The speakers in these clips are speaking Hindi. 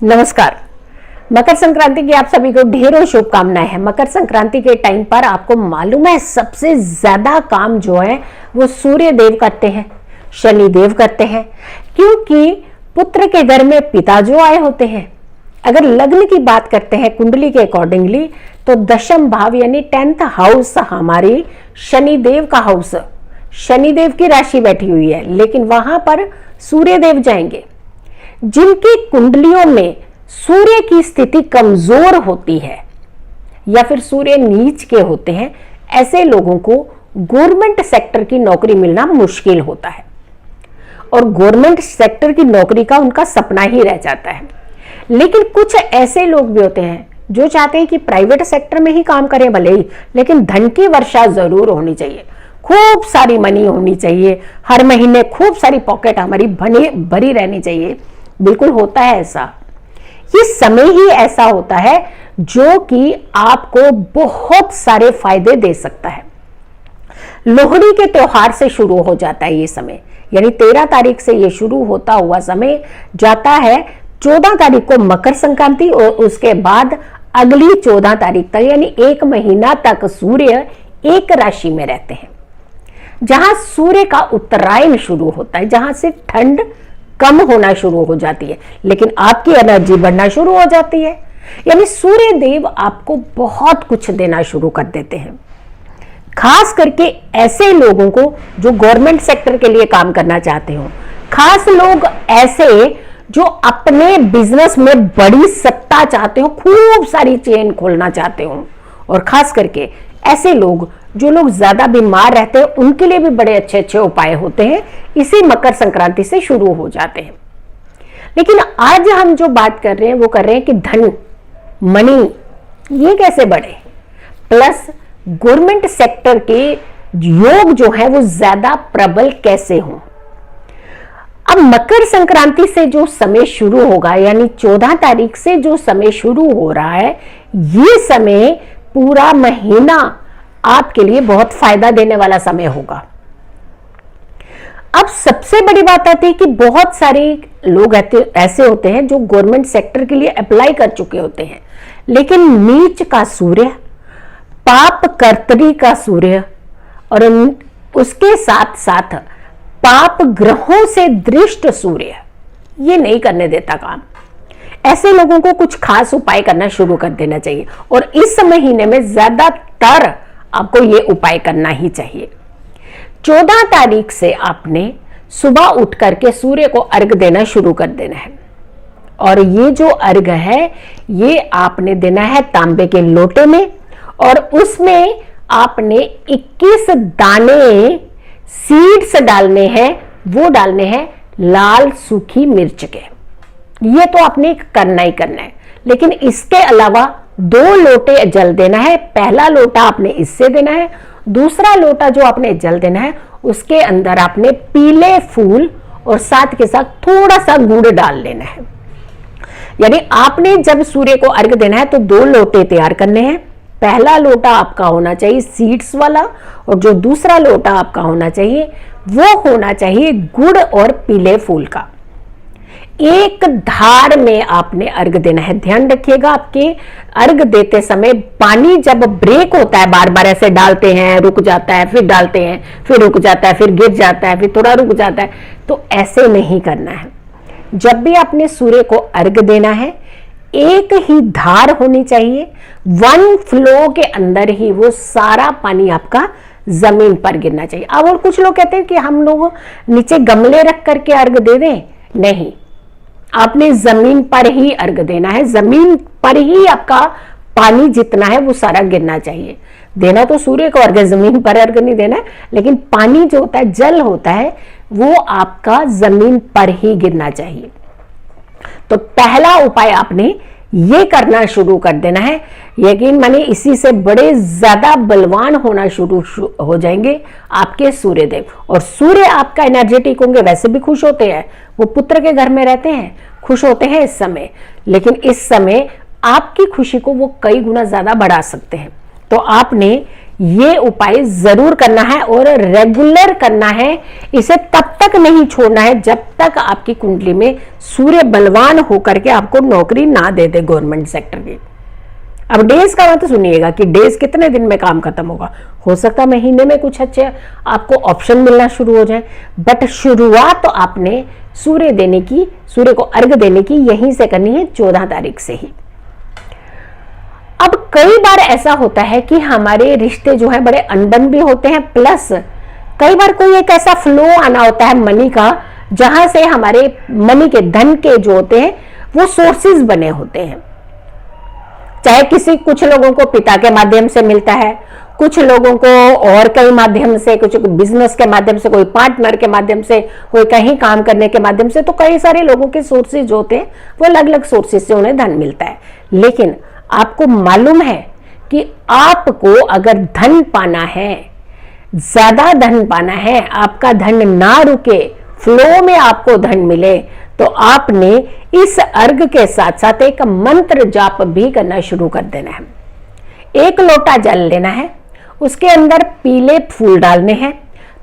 नमस्कार। मकर संक्रांति की आप सभी को ढेरों शुभकामनाएं हैं। मकर संक्रांति के टाइम पर आपको मालूम है सबसे ज्यादा काम जो है वो सूर्य देव करते हैं, शनि देव करते हैं, क्योंकि पुत्र के घर में पिता जो आए होते हैं। अगर लग्न की बात करते हैं कुंडली के अकॉर्डिंगली तो दशम भाव यानी 10th हाउस हमारी शनिदेव का हाउस, शनिदेव की राशि बैठी हुई है, लेकिन वहां पर सूर्य देव जाएंगे। जिनकी कुंडलियों में सूर्य की स्थिति कमजोर होती है या फिर सूर्य नीच के होते हैं, ऐसे लोगों को गवर्नमेंट सेक्टर की नौकरी मिलना मुश्किल होता है और गवर्नमेंट सेक्टर की नौकरी का उनका सपना ही रह जाता है। लेकिन कुछ ऐसे लोग भी होते हैं जो चाहते हैं कि प्राइवेट सेक्टर में ही काम करें भले ही, लेकिन धन की वर्षा जरूर होनी चाहिए, खूब सारी मनी होनी चाहिए, हर महीने खूब सारी पॉकेट हमारी भरी रहनी चाहिए। बिल्कुल होता है ऐसा, ये समय ही ऐसा होता है जो कि आपको बहुत सारे फायदे दे सकता है। लोहड़ी के त्योहार से शुरू हो जाता है ये समय, यानी 13 तारीख से ये शुरू होता हुआ समय जाता है 14 तारीख को मकर संक्रांति और उसके बाद अगली 14 तारीख तक यानी 1 महीना तक सूर्य एक राशि में रहते हैं, जहां सूर्य का उत्तरायण शुरू होता है, जहां से ठंड कम होना शुरू हो जाती है, लेकिन आपकी एनर्जी बढ़ना शुरू हो जाती है। यानी सूर्य देव आपको बहुत कुछ देना शुरू कर देते हैं, खास करके ऐसे लोगों को जो गवर्नमेंट सेक्टर के लिए काम करना चाहते हो, खास लोग ऐसे जो अपने बिजनेस में बड़ी सत्ता चाहते हो, खूब सारी चेन खोलना चाहते हो, और खास करके ऐसे लोग जो लोग ज्यादा बीमार रहते हैं उनके लिए भी बड़े अच्छे अच्छे उपाय होते हैं, इसी मकर संक्रांति से शुरू हो जाते हैं। लेकिन आज हम जो बात कर रहे हैं वो कर रहे हैं कि धन मनी ये कैसे बढ़े, प्लस गवर्नमेंट सेक्टर के योग जो है वो ज्यादा प्रबल कैसे हों। अब मकर संक्रांति से जो समय शुरू होगा यानी 14 तारीख से जो समय शुरू हो रहा है, ये समय पूरा महीना आपके लिए बहुत फायदा देने वाला समय होगा। अब सबसे बड़ी बात आती है कि बहुत सारे लोग ऐसे होते हैं जो गवर्नमेंट सेक्टर के लिए अप्लाई कर चुके होते हैं, लेकिन नीच का सूर्य, पाप कर्तरी का सूर्य और उसके साथ साथ पाप ग्रहों से दृष्ट सूर्य ये नहीं करने देता काम। ऐसे लोगों को कुछ खास उपाय करना शुरू कर देना चाहिए और इस महीने में ज्यादातर आपको ये उपाय करना ही चाहिए। 14 तारीख से आपने सुबह उठ करके सूर्य को अर्घ देना शुरू कर देना है, और ये जो अर्घ है ये आपने देना है तांबे के लोटे में, और उसमें आपने 21 दाने सीड्स डालने हैं, वो डालने हैं लाल सूखी मिर्च के। ये तो आपने करना ही करना है, लेकिन इसके अलावा 2 लोटे जल देना है। पहला लोटा आपने इससे देना है, दूसरा लोटा जो आपने जल देना है उसके अंदर आपने पीले फूल और साथ के साथ थोड़ा सा गुड़ डाल लेना है। यानी आपने जब सूर्य को अर्घ देना है तो 2 लोटे तैयार करने हैं। पहला लोटा आपका होना चाहिए सीड्स वाला, और जो दूसरा लोटा आपका होना चाहिए वो होना चाहिए गुड़ और पीले फूल का। एक धार में आपने अर्घ देना है। ध्यान रखिएगा, आपके अर्घ देते समय पानी जब ब्रेक होता है, बार बार ऐसे डालते हैं रुक जाता है, फिर डालते हैं फिर रुक जाता है, फिर गिर जाता है, फिर थोड़ा रुक जाता है, तो ऐसे नहीं करना है। जब भी आपने सूर्य को अर्घ देना है एक ही धार होनी चाहिए, 1 फ्लो के अंदर ही वो सारा पानी आपका जमीन पर गिरना चाहिए। अब और कुछ लोग कहते हैं कि हम लोग नीचे गमले रख करके अर्घ दे दें, नहीं, आपने जमीन पर ही अर्घ देना है। जमीन पर ही आपका पानी जितना है वो सारा गिरना चाहिए। देना तो सूर्य को अर्घ, जमीन पर अर्घ नहीं देना है, लेकिन पानी जो होता है, जल होता है, वो आपका जमीन पर ही गिरना चाहिए। तो पहला उपाय आपने ये करना शुरू कर देना है। यकीन मानिए इसी से बड़े ज्यादा बलवान होना शुरू हो जाएंगे आपके सूर्य देव। और सूर्य आपका एनर्जेटिक होंगे, वैसे भी खुश होते हैं, वो पुत्र के घर में रहते हैं, खुश होते हैं इस समय, लेकिन इस समय आपकी खुशी को वो कई गुना ज्यादा बढ़ा सकते हैं। तो आपने ये उपाय जरूर करना है और रेगुलर करना है। इसे तब तक नहीं छोड़ना है जब तक आपकी कुंडली में सूर्य बलवान होकर के आपको नौकरी ना दे दे गवर्नमेंट सेक्टर की। अब डेज का मत सुनिएगा कि डेज कितने दिन में काम खत्म होगा, हो सकता है महीने में कुछ अच्छे आपको ऑप्शन मिलना शुरू हो जाए, बट शुरुआत तो आपने सूर्य को अर्घ देने की यहीं से करनी है, 14 तारीख से ही। अब कई बार ऐसा होता है कि हमारे रिश्ते जो है बड़े अनबन भी होते हैं, प्लस कई बार कोई एक ऐसा फ्लो आना होता है मनी का, जहां से हमारे मनी के धन के जो होते हैं वो सोर्सेज बने होते हैं। चाहे कुछ लोगों को पिता के माध्यम से मिलता है, कुछ लोगों को और कई माध्यम से, कुछ बिजनेस के माध्यम से, कोई पार्टनर के माध्यम से, कोई कहीं काम करने के माध्यम से। तो कई सारे लोगों के सोर्सेज होते हैं, वो अलग अलग सोर्सेज से उन्हें धन मिलता है। लेकिन आपको मालूम है कि आपको अगर धन पाना है, ज्यादा धन पाना है, आपका धन ना रुके, फ्लो में आपको धन मिले, तो आपने इस अर्घ के साथ साथ एक मंत्र जाप भी करना शुरू कर देना है। 1 लोटा जल लेना है, उसके अंदर पीले फूल डालने हैं,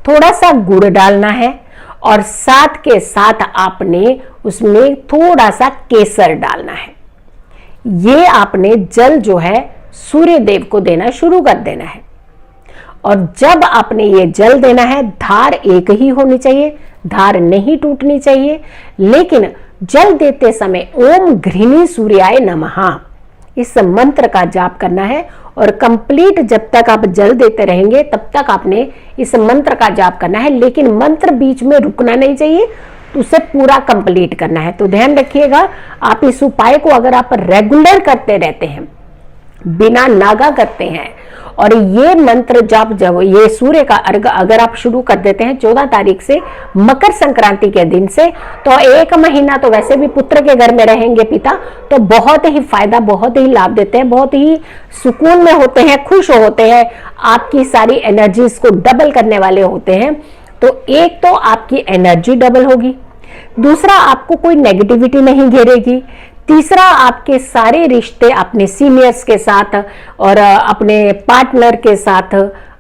थोड़ा सा गुड़ डालना है और साथ के साथ आपने उसमें थोड़ा सा केसर डालना है। ये आपने जल जो है सूर्य देव को देना शुरू कर देना है। और जब आपने ये जल देना है, धार एक ही होनी चाहिए, धार नहीं टूटनी चाहिए। लेकिन जल देते समय ओम घृणी सूर्याय नमः इस मंत्र का जाप करना है और कंप्लीट जब तक आप जल देते रहेंगे तब तक आपने इस मंत्र का जाप करना है। लेकिन मंत्र बीच में रुकना नहीं चाहिए, उसे पूरा कंप्लीट करना है। तो ध्यान रखिएगा, आप इस उपाय को अगर आप रेगुलर करते रहते हैं, बिना नागा करते हैं, और ये मंत्र जाप जब ये सूर्य का अर्घ अगर आप शुरू कर देते हैं 14 तारीख से, मकर संक्रांति के दिन से, तो 1 महीना तो वैसे भी पुत्र के घर में रहेंगे पिता, तो बहुत ही फायदा, बहुत ही लाभ देते हैं, बहुत ही सुकून में होते हैं, खुश होते हैं, आपकी सारी एनर्जीज को डबल करने वाले होते हैं। तो एक तो आपकी एनर्जी डबल होगी, दूसरा आपको कोई नेगेटिविटी नहीं घेरेगी, तीसरा आपके सारे रिश्ते अपने सीनियर्स के साथ और अपने पार्टनर के साथ,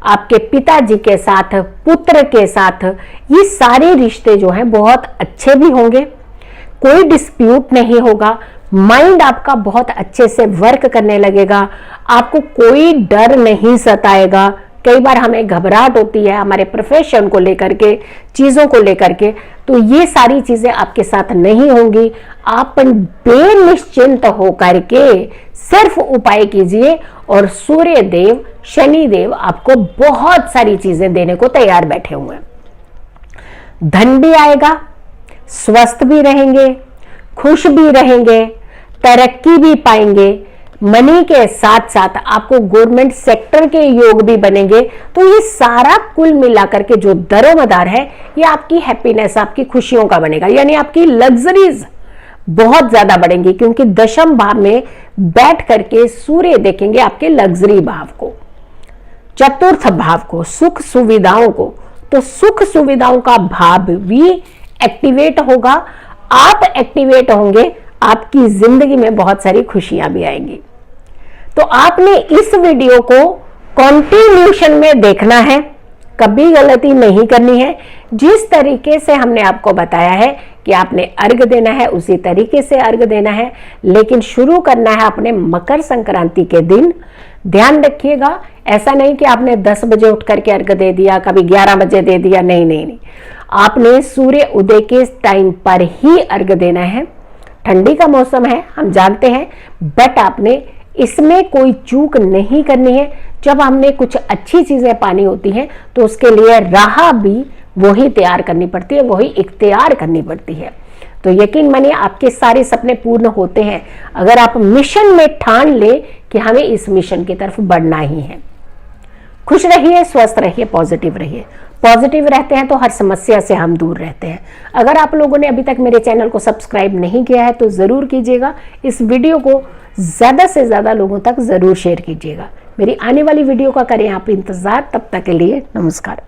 आपके पिताजी के साथ, पुत्र के साथ, ये सारे रिश्ते जो हैं बहुत अच्छे भी होंगे, कोई डिस्प्यूट नहीं होगा, माइंड आपका बहुत अच्छे से वर्क करने लगेगा, आपको कोई डर नहीं सताएगा। कई बार हमें घबराहट होती है हमारे प्रोफेशन को लेकर के, चीजों को लेकर के, तो ये सारी चीजें आपके साथ नहीं होंगी। आप बेनिश्चिंत होकर के सिर्फ उपाय कीजिए और सूर्य देव, शनि देव आपको बहुत सारी चीजें देने को तैयार बैठे हुए हैं। धन भी आएगा, स्वस्थ भी रहेंगे, खुश भी रहेंगे, तरक्की भी पाएंगे, मनी के साथ साथ आपको गवर्नमेंट सेक्टर के योग भी बनेंगे। तो ये सारा कुल मिलाकर के जो दरोमदार है, ये आपकी हैप्पीनेस, आपकी खुशियों का बनेगा, यानी आपकी लग्जरीज बहुत ज्यादा बढ़ेंगी, क्योंकि दशम भाव में बैठ करके सूर्य देखेंगे आपके लग्जरी भाव को, चतुर्थ भाव को, सुख सुविधाओं को। तो सुख सुविधाओं का भाव भी एक्टिवेट होगा, आप एक्टिवेट होंगे, आपकी जिंदगी में बहुत सारी खुशियां भी आएंगी। तो आपने इस वीडियो को कंटिन्यूशन में देखना है, कभी गलती नहीं करनी है। जिस तरीके से हमने आपको बताया है कि आपने अर्घ देना है, उसी तरीके से अर्घ देना है, लेकिन शुरू करना है अपने मकर संक्रांति के दिन। ध्यान रखिएगा, ऐसा नहीं कि आपने 10 बजे उठ करके अर्घ दे दिया, कभी 11 बजे दे दिया, नहीं नहीं नहीं, आपने सूर्य उदय के टाइम पर ही अर्घ देना है। ठंडी का मौसम है, हम जानते हैं, बट आपने इसमें कोई चूक नहीं करनी है। जब हमने कुछ अच्छी चीजें पानी होती हैं तो उसके लिए राह भी वही तैयार करनी पड़ती है, वही इख्तियार करनी पड़ती है। तो यकीन मानिए आपके सारे सपने पूर्ण होते हैं अगर आप मिशन में ठान ले कि हमें इस मिशन की तरफ बढ़ना ही है। खुश रहिए, स्वस्थ रहिए, पॉजिटिव रहिए। पॉजिटिव रहते हैं तो हर समस्या से हम दूर रहते हैं। अगर आप लोगों ने अभी तक मेरे चैनल को सब्सक्राइब नहीं किया है तो जरूर कीजिएगा। इस वीडियो को ज्यादा से ज्यादा लोगों तक जरूर शेयर कीजिएगा। मेरी आने वाली वीडियो का करें आप इंतजार। तब तक के लिए नमस्कार।